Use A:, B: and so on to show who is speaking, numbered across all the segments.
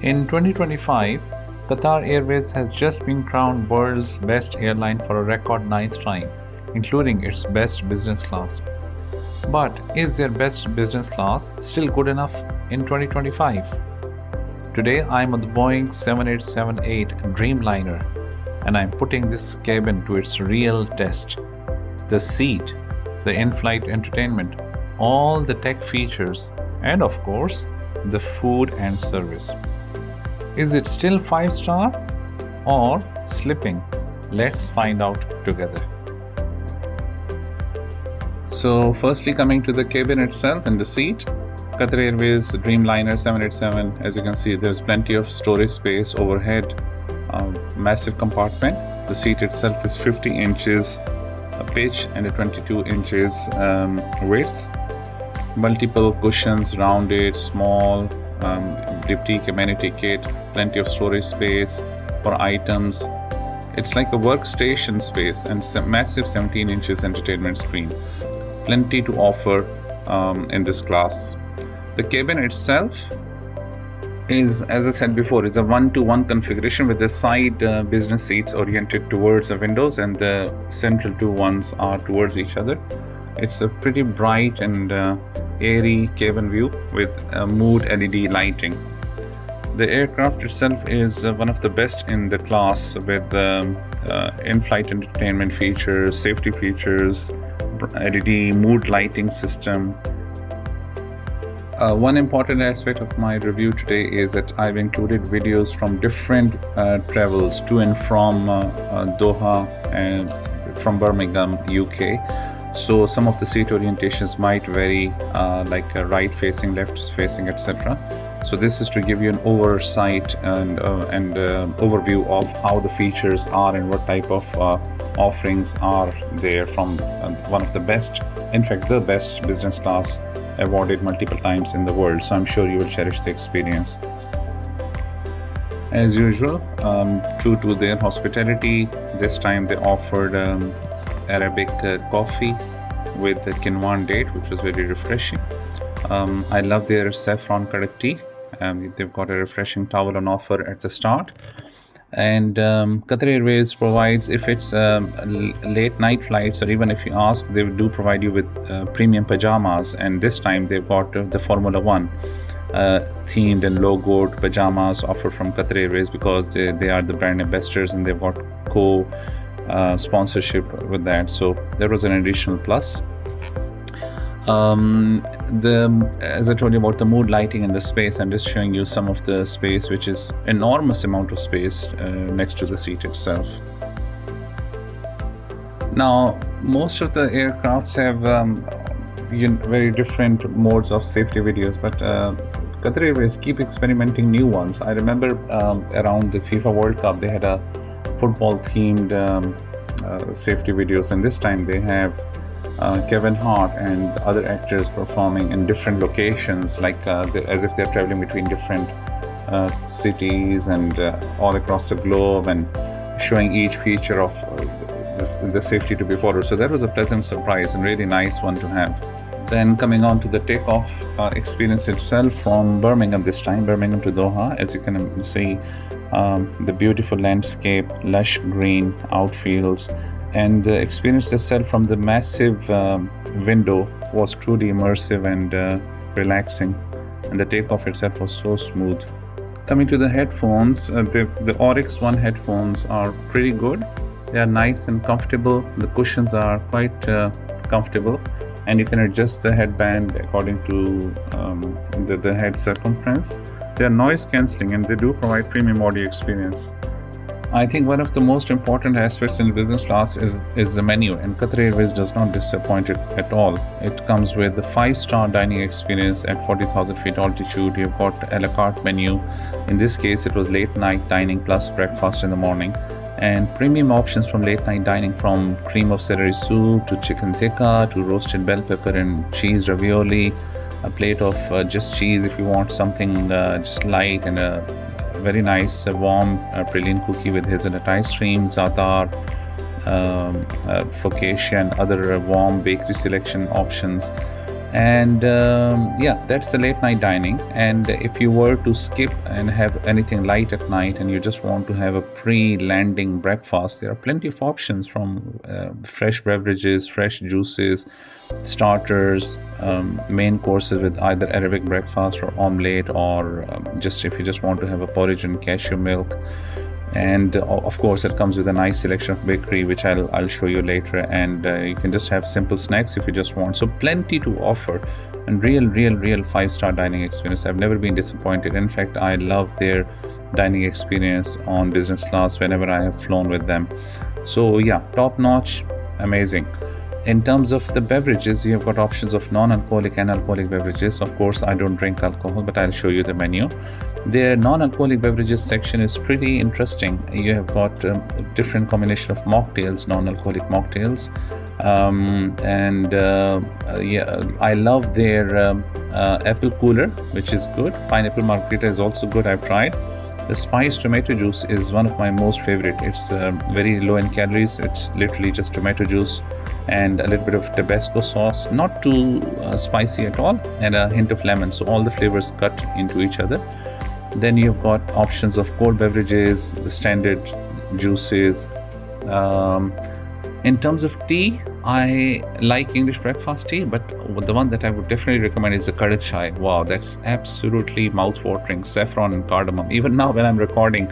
A: In 2025, Qatar Airways has just been crowned world's best airline for a record ninth time, including its best business class. But is their best business class still good enough in 2025? Today I'm on the Boeing 7878 Dreamliner and I'm putting this cabin to its real test. The seat, the in-flight entertainment, all the tech features, and of course, the food and service. Is it still 5-star or slipping? Let's find out together. So firstly, coming to the cabin itself and the seat, Qatar Airways Dreamliner 787, as you can see, there's plenty of storage space overhead, massive compartment. The seat itself is 50 inches pitch and a 22 inches width. Multiple cushions, rounded, small, diptyque amenity kit, plenty of storage space for items. It's like a workstation space and massive 17 inches entertainment screen. Plenty to offer in this class. The cabin itself is, as I said before, is a 1-to-1 configuration with the side business seats oriented towards the windows and the central two ones are towards each other. It's a pretty bright and airy cabin view with mood LED lighting. The aircraft itself is one of the best in the class with in-flight entertainment features, safety features, LED mood lighting system. One important aspect of my review today is that I've included videos from different travels to and from Doha and from Birmingham, UK. So some of the seat orientations might vary, like right facing, left facing, etc. So this is to give you an oversight and overview of how the features are and what type of offerings are there from one of the best, in fact the best business class awarded multiple times in the world. So I'm sure you will cherish the experience. As usual, true to their hospitality, this time they offered Arabic coffee with the quinoa date, which was very refreshing. I love their saffron kadak tea. They've got a refreshing towel on offer at the start. And Qatar Airways provides, if it's late night flights or even if you ask, they do provide you with premium pajamas. And this time they've got the Formula One themed and logoed pajamas offered from Qatar Airways because they are the brand ambassadors and they've got sponsorship with that. So there was an additional plus. As I told you about the mood lighting in the space, I'm just showing you some of the space, which is enormous amount of space next to the seat itself. Now, most of the aircrafts have very different modes of safety videos, but Qatar Airways keep experimenting new ones. I remember around the FIFA World Cup, they had a football-themed safety videos, and this time they have Kevin Hart and other actors performing in different locations, like as if they're traveling between different cities and all across the globe, and showing each feature of the safety to be followed. So that was a pleasant surprise and really nice one to have. Then coming on to the takeoff experience itself from Birmingham this time, Birmingham to Doha. As you can see, the beautiful landscape, lush green outfields, and the experience itself from the massive window was truly immersive and relaxing, and the takeoff itself was so smooth. Coming to the headphones, the Oryx One headphones are pretty good. They are nice and comfortable. The cushions are quite comfortable, and you can adjust the headband according to the head circumference. They are noise cancelling and they do provide premium audio experience. I think one of the most important aspects in business class is the menu, and Qatar Airways does not disappoint it at all. It comes with the 5-star dining experience at 40,000 feet altitude. You've got a la carte menu. In this case, it was late night dining plus breakfast in the morning, and premium options from late night dining, from cream of celery soup to chicken tikka to roasted bell pepper and cheese ravioli, a plate of just cheese if you want something just light, and a very nice warm praline cookie with hazelnut ice cream, za'atar, focaccia and other warm bakery selection options. And yeah, that's the late night dining. And if you were to skip and have anything light at night and you just want to have a pre-landing breakfast, there are plenty of options, from fresh beverages, fresh juices, starters, main courses with either Arabic breakfast or omelette, or just if you just want to have a porridge and cashew milk. And of course it comes with a nice selection of bakery, which I'll show you later. And you can just have simple snacks if you just want. So plenty to offer, and real 5-star dining experience. I've never been disappointed. In fact, I love their dining experience on business class whenever I have flown with them. So yeah, top notch, amazing. In terms of the beverages, you have got options of non-alcoholic and alcoholic beverages. Of course, I don't drink alcohol, but I'll show you the menu. Their non-alcoholic beverages section is pretty interesting. You have got a different combination of mocktails, non-alcoholic mocktails. Yeah, I love their apple cooler, which is good. Pineapple margarita is also good, I've tried. The spiced tomato juice is one of my most favorite. It's very low in calories. It's literally just tomato juice and a little bit of Tabasco sauce, not too spicy at all, and a hint of lemon. So all the flavors cut into each other. Then you've got options of cold beverages, the standard juices. In terms of tea, I like English breakfast tea, but the one that I would definitely recommend is the Kadak chai. Wow, that's absolutely mouth-watering. Saffron and cardamom. Even now when I'm recording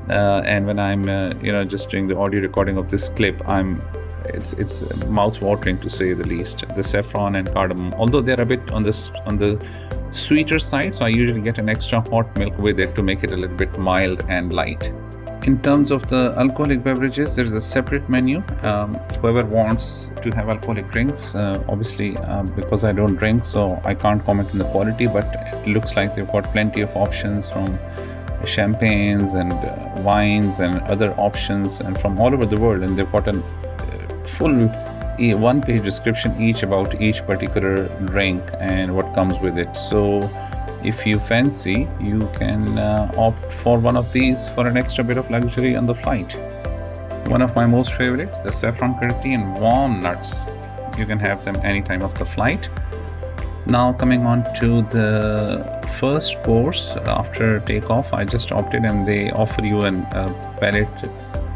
A: and when I'm just doing the audio recording of this clip, it's mouth-watering to say the least. The saffron and cardamom, although they're a bit on the sweeter side, so I usually get an extra hot milk with it to make it a little bit mild and light. In terms of the alcoholic beverages, there is a separate menu. Whoever wants to have alcoholic drinks, obviously because I don't drink, so I can't comment on the quality, but it looks like they've got plenty of options, from champagnes and wines and other options, and from all over the world. And they've got a full one-page description each about each particular drink and what comes with it. So if you fancy, you can opt for one of these for an extra bit of luxury on the flight. One of my most favorite, the saffron curry and warm nuts. You can have them any time of the flight. Now coming on to the first course after takeoff, I just opted, and they offer you a palate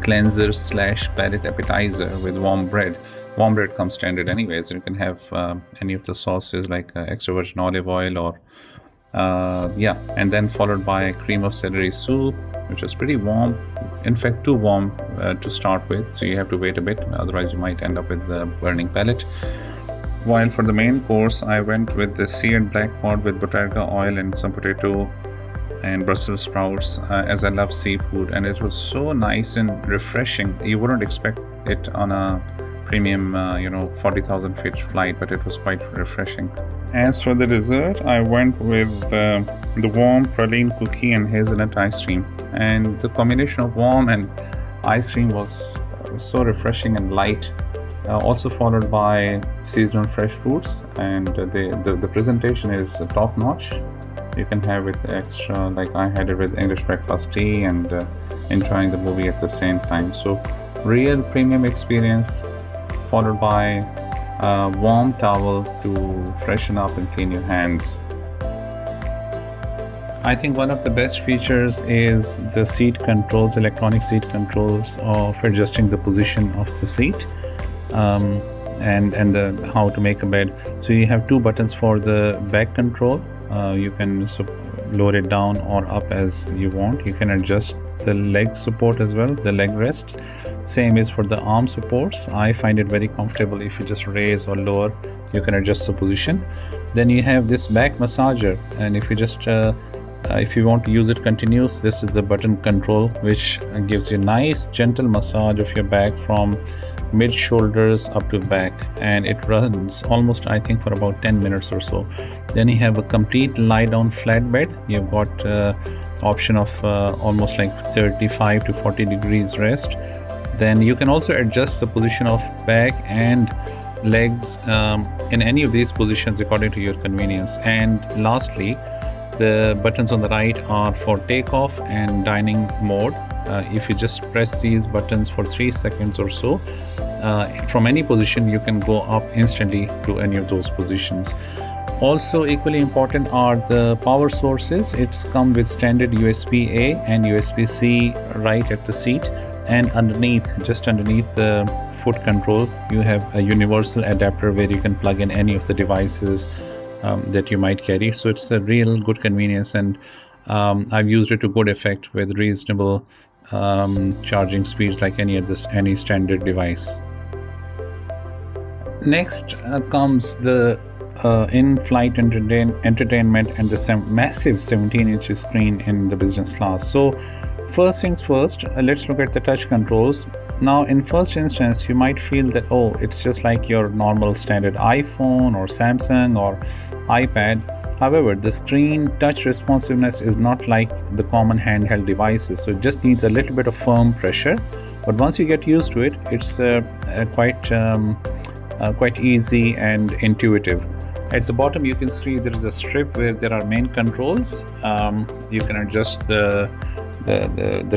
A: cleanser / palate appetizer with warm bread. Warm bread comes standard anyways. You can have any of the sauces like extra virgin olive oil or and then followed by cream of celery soup, which is pretty warm. In fact, too warm to start with, so you have to wait a bit, otherwise you might end up with the burning palate. While for the main course, I went with the seared black pot with botarga oil and some potato and Brussels sprouts, as I love seafood, and it was so nice and refreshing. You wouldn't expect it on a premium 40,000 feet flight, but it was quite refreshing. As for the dessert, I went with the warm praline cookie and hazelnut ice cream, and the combination of warm and ice cream was so refreshing and light. Also followed by seasonal fresh fruits, and the presentation is top notch. You can have it extra, like I had it with English breakfast tea and enjoying the movie at the same time. So real premium experience, followed by a warm towel to freshen up and clean your hands. I think one of the best features is the seat controls, electronic seat controls of adjusting the position of the seat, and the how to make a bed. So you have two buttons for the back control. You can lower it down or up as you want. You can adjust the leg support as well, the leg rests. Same is for the arm supports. I find it very comfortable. If you just raise or lower, you can adjust the position. Then you have this back massager, and if you just if you want to use it continuous, this is the button control, which gives you nice gentle massage of your back from mid shoulders up to back, and it runs almost, I think, for about 10 minutes or so. Then you have a complete lie down flat bed. You've got option of almost like 35 to 40 degrees rest. Then you can also adjust the position of back and legs in any of these positions according to your convenience. And lastly, the buttons on the right are for takeoff and dining mode. If you just press these buttons for 3 seconds or so, from any position, you can go up instantly to any of those positions. Also equally important are the power sources. It's come with standard USB-A and USB-C right at the seat, and just underneath the foot control, you have a universal adapter where you can plug in any of the devices that you might carry. So it's a real good convenience, and I've used it to good effect with reasonable charging speeds like any standard device. Next comes the in-flight entertainment and the massive 17-inch screen in the business class. So first things first, let's look at the touch controls. Now, in first instance, you might feel that, oh, it's just like your normal standard iPhone or Samsung or iPad. However, the screen touch responsiveness is not like the common handheld devices, so it just needs a little bit of firm pressure. But once you get used to it, it's quite easy and intuitive. At the bottom, you can see there is a strip where there are main controls. You can adjust the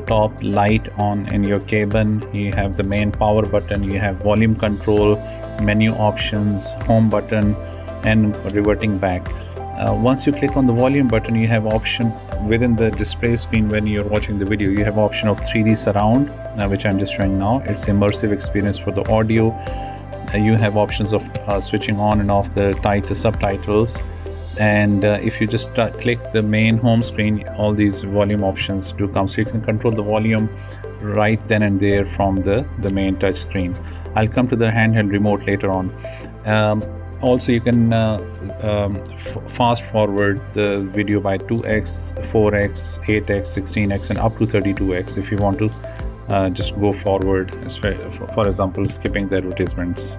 A: top light on in your cabin. You have the main power button. You have volume control, menu options, home button, and reverting back. Once you click on the volume button, you have option within the display screen. When you're watching the video, you have option of 3D surround, which I'm just showing now. It's immersive experience for the audio. You have options of switching on and off the subtitles, and if you just click the main home screen, all these volume options do come, so you can control the volume right then and there from the main touch screen. I'll come to the handheld remote later on. Also, you can fast forward the video by 2x, 4x, 8x, 16x, and up to 32x if you want to just go forward, for example, skipping the advertisements.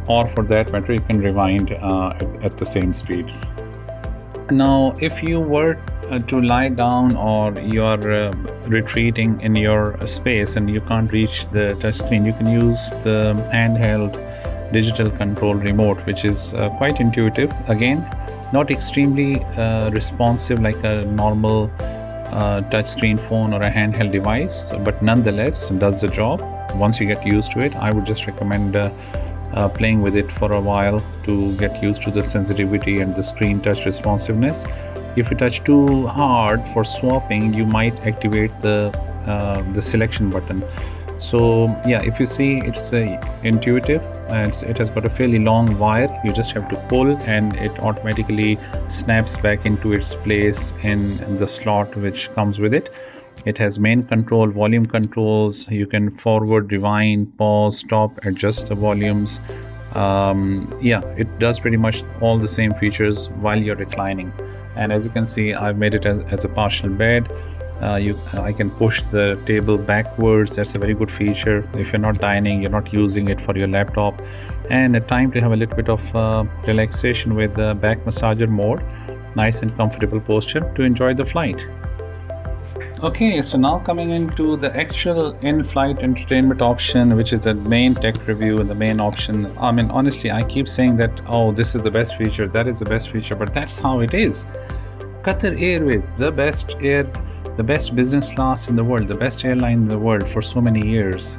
A: Or for that matter, you can rewind at the same speeds. Now, if you were to lie down or you're retreating in your space and you can't reach the touchscreen, you can use the handheld digital control remote, which is quite intuitive. Again, not extremely responsive like a normal touchscreen phone or a handheld device, but nonetheless does the job. Once you get used to it, I would just recommend playing with it for a while to get used to the sensitivity and the screen touch responsiveness. If you touch too hard for swapping, you might activate the selection button. So yeah, if you see, it's intuitive, and it has got a fairly long wire. You just have to pull and it automatically snaps back into its place in the slot which comes with it. It has main control, volume controls. You can forward, rewind, pause, stop, adjust the volumes. Yeah, it does pretty much all the same features while you're reclining. And as you can see, I've made it as a partial bed. I can push the table backwards. That's a very good feature if you're not dining, you're not using it for your laptop, and a time to have a little bit of relaxation with the back massager mode. Nice and comfortable posture to enjoy the flight. Okay, so now coming into the actual in-flight entertainment option, which is the main tech review and the main option. I mean, honestly, I keep saying that, oh, this is the best feature, that is the best feature, but that's how it is. Qatar Airways, the best business class in the world, the best airline in the world for so many years.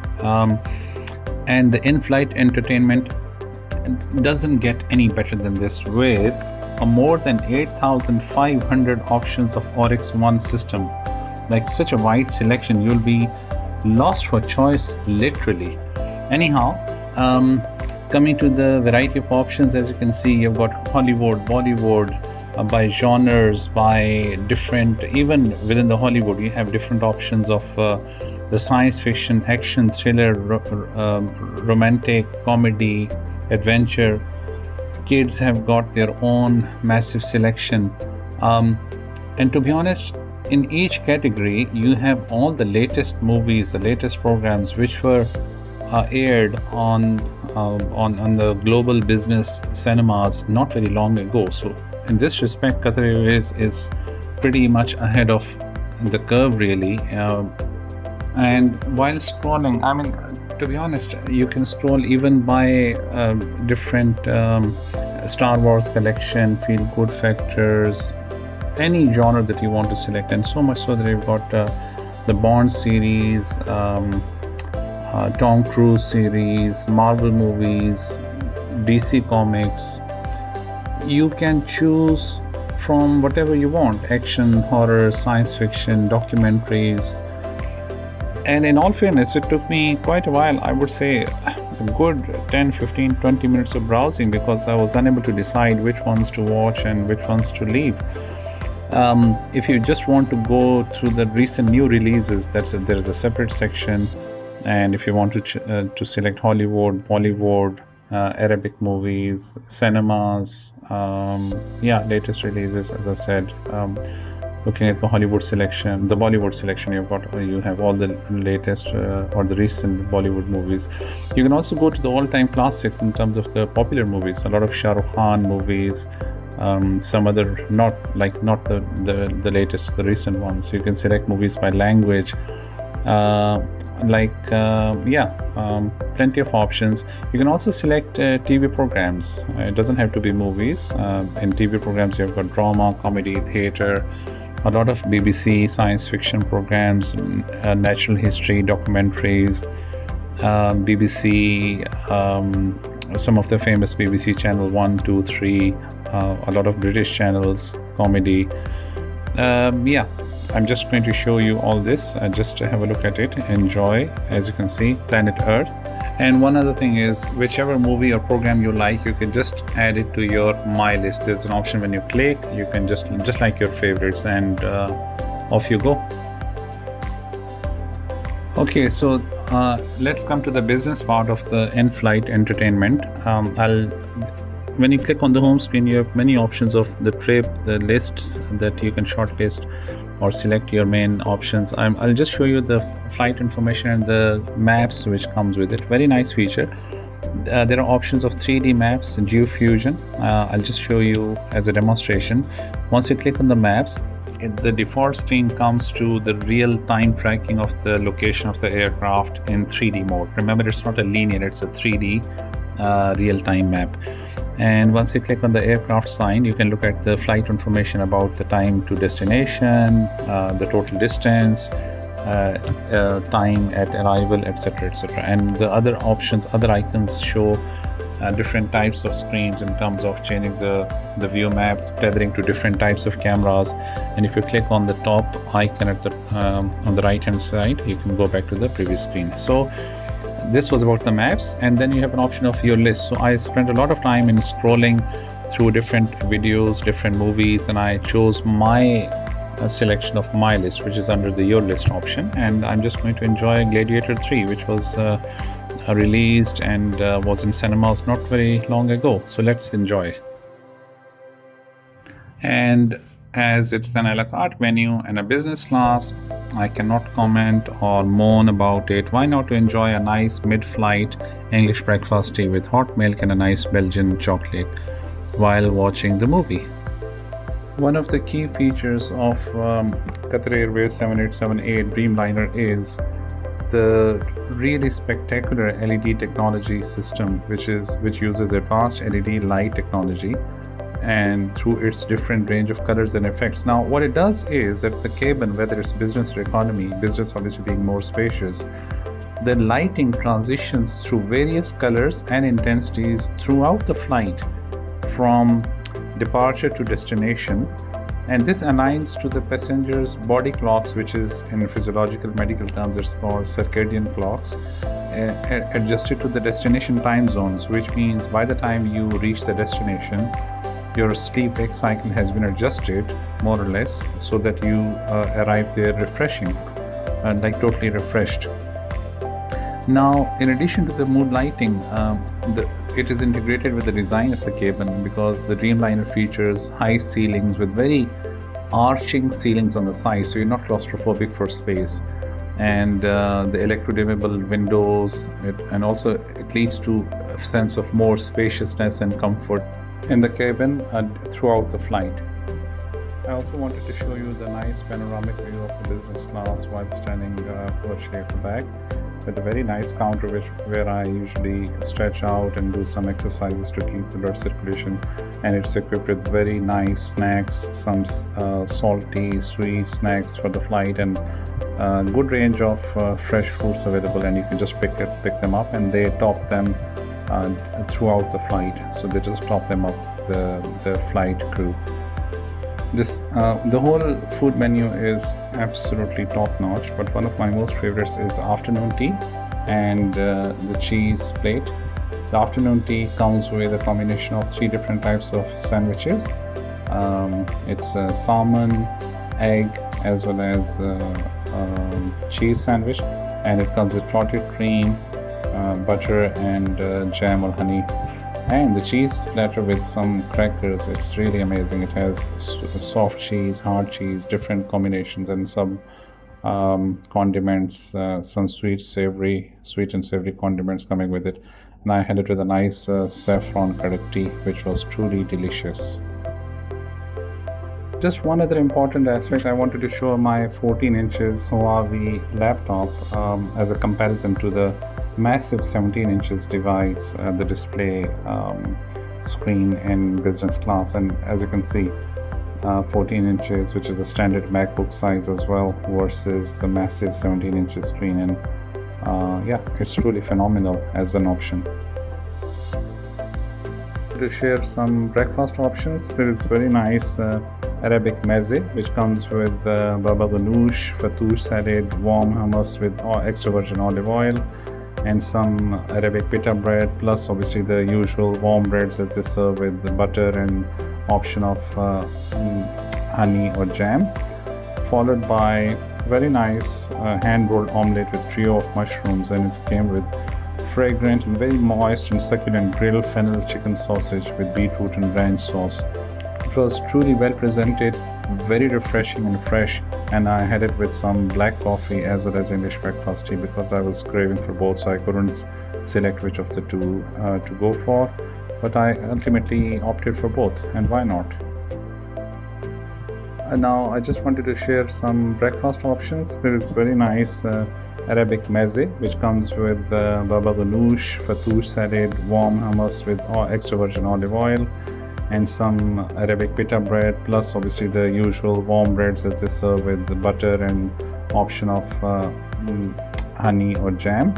A: And the in-flight entertainment doesn't get any better than this, with more than 8,500 options of Oryx One system. Like such a wide selection, you'll be lost for choice, literally. Anyhow, coming to the variety of options, as you can see, you've got Hollywood, Bollywood, by genres, by different, even within the Hollywood, you have different options of the science fiction, action, thriller, romantic, comedy, adventure. Kids have got their own massive selection. And to be honest, in each category, you have all the latest movies, the latest programs which were aired on the global business cinemas not very long ago. So in this respect, Qatar Airways is pretty much ahead of the curve, really. And while scrolling, I mean, to be honest, you can scroll even by different Star Wars collection, feel good factors, any genre that you want to select, and so much so that you've got the Bond series, Tom Cruise series, Marvel movies, DC comics. You can choose from whatever you want: action, horror, science fiction, documentaries. And in all fairness, it took me quite a while, I would say a good 10, 15, 20 minutes of browsing, because I was unable to decide which ones to watch and which ones to leave. If you just want to go through the recent new releases, there is a separate section. And if you want to select Hollywood, Bollywood, Arabic movies, cinemas, latest releases, as I said. Looking at the Bollywood selection, you have all the latest or the recent Bollywood movies. You can also go to the all-time classics in terms of the popular movies. A lot of Shah Rukh Khan movies, some other not the latest, the recent ones. You can select movies by language. Plenty of options. You can also select TV programs. It doesn't have to be movies. In TV programs, you've got drama, comedy, theater, a lot of BBC science fiction programs, natural history documentaries, BBC, some of the famous BBC channel 1, 2, 3, a lot of British channels, comedy. I'm just going to show you all this. Just have a look at it, enjoy. As you can see, Planet Earth. And one other thing is, whichever movie or program you like, you can just add it to your My List. There's an option when you click, you can just like your favorites, and off you go. Okay, so let's come to the business part of the in-flight entertainment. When you click on the home screen, you have many options of the trip, the lists that you can shortlist or select your main options. I'll just show you the flight information and the maps which comes with it. Very nice feature. There are options of 3D maps and geofusion. I'll just show you as a demonstration. Once you click on the maps, the default screen comes to the real-time tracking of the location of the aircraft in 3D mode. Remember, it's not a linear, it's a 3D real-time map. And once you click on the aircraft sign, you can look at the flight information about the time to destination, the total distance, time at arrival, etc., etc. And the other options, other icons show different types of screens in terms of changing the view map, tethering to different types of cameras. And if you click on the top icon at on the right hand side, you can go back to the previous screen. So this was about the maps, and then you have an option of your list. So I spent a lot of time in scrolling through different videos, different movies, and I chose my selection of My List, which is under the Your List option. And I'm just going to enjoy Gladiator 3, which was released and was in cinemas not very long ago. So let's enjoy. And as it's an a la carte menu and a business class, I cannot comment or moan about it. Why not to enjoy a nice mid-flight English breakfast tea with hot milk and a nice Belgian chocolate while watching the movie? One of the key features of Qatar Airways 7878 Dreamliner is the really spectacular LED technology system, which uses advanced LED light technology, and through its different range of colors and effects. Now, what it does is that the cabin, whether it's business or economy, business obviously being more spacious, the lighting transitions through various colors and intensities throughout the flight from departure to destination. And this aligns to the passenger's body clocks, which is in physiological medical terms, it's called circadian clocks, adjusted to the destination time zones, which means by the time you reach the destination, your sleep-wake cycle has been adjusted more or less, so that you arrive there refreshing and like totally refreshed. Now, in addition to the mood lighting, it is integrated with the design of the cabin, because the Dreamliner features high ceilings with very arching ceilings on the side, so you're not claustrophobic for space. And the electro-dimmable windows, and also it leads to a sense of more spaciousness and comfort in the cabin throughout the flight. I also wanted to show you the nice panoramic view of the business class while standing virtually at the back, with a very nice counter where I usually stretch out and do some exercises to keep the blood circulation. And it's equipped with very nice snacks, some salty, sweet snacks for the flight, and good range of fresh fruits available. And you can just pick them up, and they top them throughout the flight. So they just top them up, the flight crew. The whole food menu is absolutely top notch, but one of my most favorites is afternoon tea and the cheese plate. The afternoon tea comes with a combination of 3 different types of sandwiches. It's a salmon, egg, as well as cheese sandwich, and it comes with clotted cream, butter, and jam or honey. And the cheese platter with some crackers, it's really amazing. It has soft cheese, hard cheese, different combinations, and some condiments, some sweet and savory condiments coming with it. And I had it with a nice saffron curd tea, which was truly delicious. Just one other important aspect, I wanted to show my 14 inches Huawei laptop as a comparison to the massive 17 inches device, the display screen in business class. And as you can see, 14 inches, which is a standard MacBook size as well, versus the massive 17 inches screen. And yeah, it's truly phenomenal as an option. To share some breakfast options, there is very nice Arabic meze, which comes with baba ganoush, fattoush salad, warm hummus with extra virgin olive oil, and some Arabic pita bread, plus obviously the usual warm breads that they serve with the butter and option of honey or jam, followed by very nice hand-rolled omelette with trio of mushrooms, and it came with fragrant and very moist and succulent grilled fennel chicken sausage with beetroot and ranch sauce. It was truly well presented, very refreshing and fresh, and I had it with some black coffee as well as English breakfast tea because I was craving for both, so I couldn't select which of the two to go for, but I ultimately opted for both, and why not? And now I just wanted to share some breakfast options. There is very nice Arabic meze, which comes with baba ganoush, fattoush salad, warm hummus with extra virgin olive oil, and some Arabic pita bread, plus obviously the usual warm breads that they serve with the butter and option of honey or jam,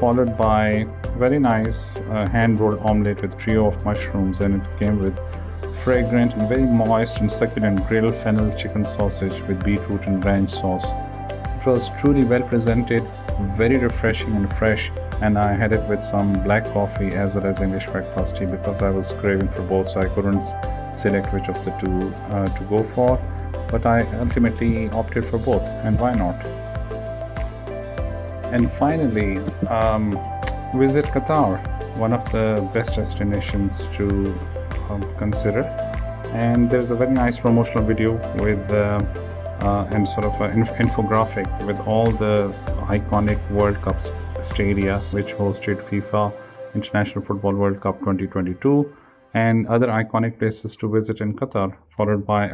A: followed by very nice hand-rolled omelette with trio of mushrooms, and it came with fragrant and very moist and succulent grilled fennel chicken sausage with beetroot and ranch sauce. It was truly well presented, very refreshing and fresh, and I had it with some black coffee as well as English breakfast tea because I was craving for both, so I couldn't select which of the two to go for, but I ultimately opted for both, and why not? And finally, visit Qatar, one of the best destinations to consider. And there's a very nice promotional video with and sort of an infographic with all the iconic World Cup stadia which hosted FIFA International Football World Cup 2022 and other iconic places to visit in Qatar, followed by